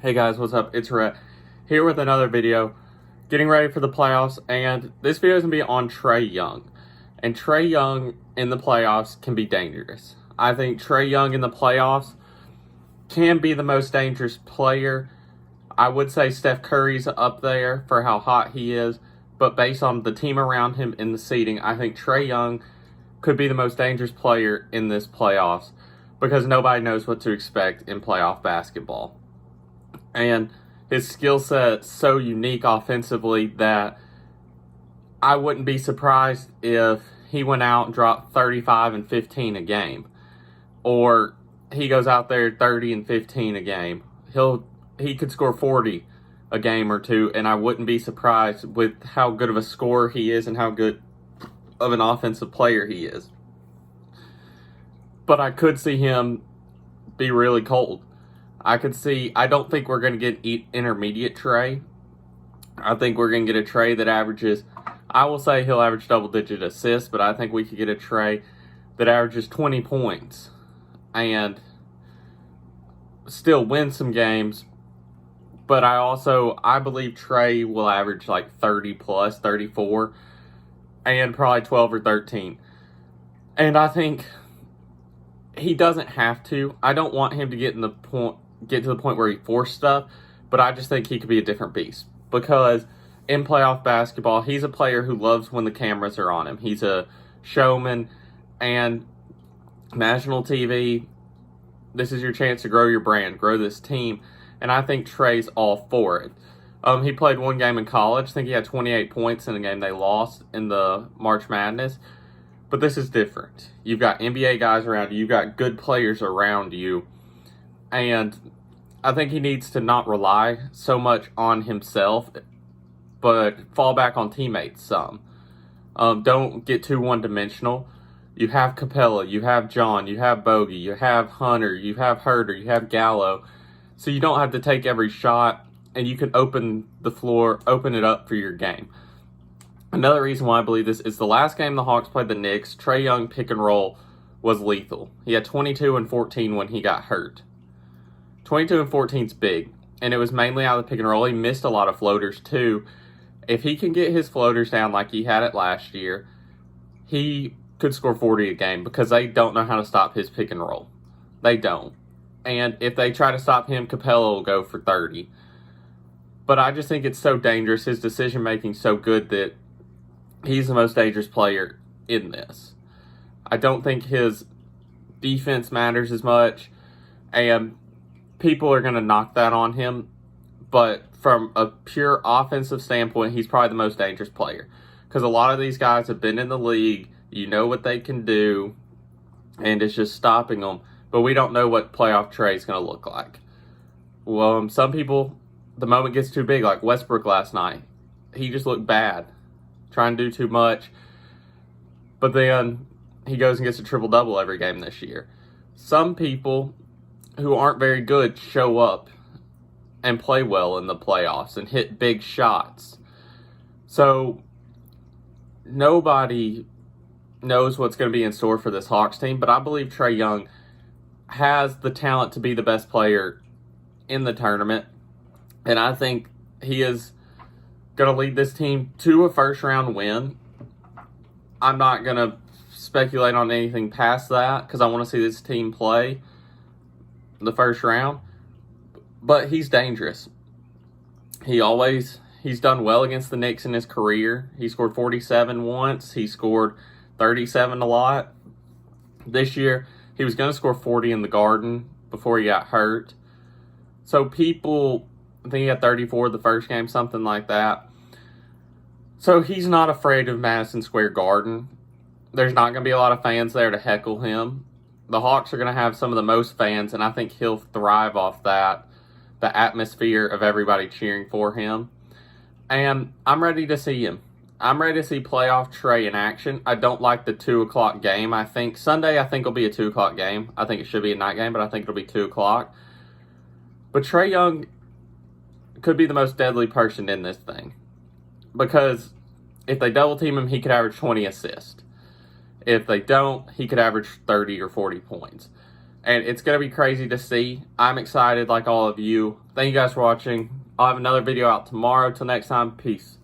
Hey guys, what's up? It's Rhett here with another video, getting ready for the playoffs, and this video is going to be on Trae Young. And Trae Young in the playoffs can be dangerous. I think Trae Young in the playoffs can be the most dangerous player. I would say Steph Curry's up there for how hot he is, but based on the team around him in the seeding, I think Trae Young could be the most dangerous player in this playoffs because nobody knows what to expect in playoff basketball. And his skill set's so unique offensively that I wouldn't be surprised if he went out and dropped 35 and 15 a game. Or he goes out there 30 and 15 a game. He could score 40 a game or two, and I wouldn't be surprised with how good of a scorer he is and how good of an offensive player he is. But I could see him be really cold. I don't think we're going to get intermediate Trae. I think we're going to get a Trae that averages, I will say he'll average double-digit assists, but I think we could get a Trae that averages 20 points and still win some games. But I believe Trae will average like 30 plus, 34, and probably 12 or 13. And I think he doesn't have to. I don't want him to get to the point where he forced stuff, but I just think he could be a different beast. Because in playoff basketball, he's a player who loves when the cameras are on him. He's a showman, and national TV, this is your chance to grow your brand, grow this team, and I think Trae's all for it. He played one game in college. I think he had 28 points in a game they lost in the March Madness. But this is different. You've got NBA guys around you. You've got good players around you. And I think he needs to not rely so much on himself, but fall back on teammates some. Don't get too one-dimensional. You have Capella, you have John, you have Bogey, you have Hunter, you have Herter, you have Gallo. So you don't have to take every shot, and you can open the floor, open it up for your game. Another reason why I believe this is the last game the Hawks played the Knicks, Trae Young pick and roll was lethal. He had 22 and 14 when he got hurt. 22 and 14 is big, and it was mainly out of the pick and roll. He missed a lot of floaters too. If he can get his floaters down like he had it last year, he could score 40 a game because they don't know how to stop his pick and roll. They don't. And if they try to stop him, Capella will go for 30. But I just think it's so dangerous. His decision-making so good that he's the most dangerous player in this. I don't think his defense matters as much, and people are going to knock that on him. But from a pure offensive standpoint, he's probably the most dangerous player. Because a lot of these guys have been in the league. You know what they can do, and it's just stopping them. But we don't know what playoff Trae is going to look like. Well, some people, the moment gets too big, like Westbrook last night. He just looked bad, trying to do too much. But then he goes and gets a triple-double every game this year. Some people who aren't very good show up and play well in the playoffs and hit big shots. So nobody knows what's going to be in store for this Hawks team, but I believe Trae Young has the talent to be the best player in the tournament, and I think he is going to lead this team to a first-round win. I'm not going to speculate on anything past that because I want to see this team play the first round, but he's dangerous. He's done well against the Knicks in his career. He scored 47 once. He scored 37 a lot. This year, he was going to score 40 in the Garden before he got hurt. So I think he had 34 the first game, something like that. So he's not afraid of Madison Square Garden. There's not going to be a lot of fans there to heckle him. The Hawks are going to have some of the most fans, and I think he'll thrive off that, the atmosphere of everybody cheering for him. And I'm ready to see him. I'm ready to see playoff Trae in action. I don't like the 2 o'clock game. Sunday will be a 2 o'clock game. I think it should be a night game, but I think it'll be 2 o'clock. But Trae Young could be the most deadly person in this thing. Because if they double team him, he could average 20 assists. If they don't, he could average 30 or 40 points. And it's going to be crazy to see. I'm excited, like all of you, Thank you guys for watching. I'll have another video out tomorrow. Till next time, peace.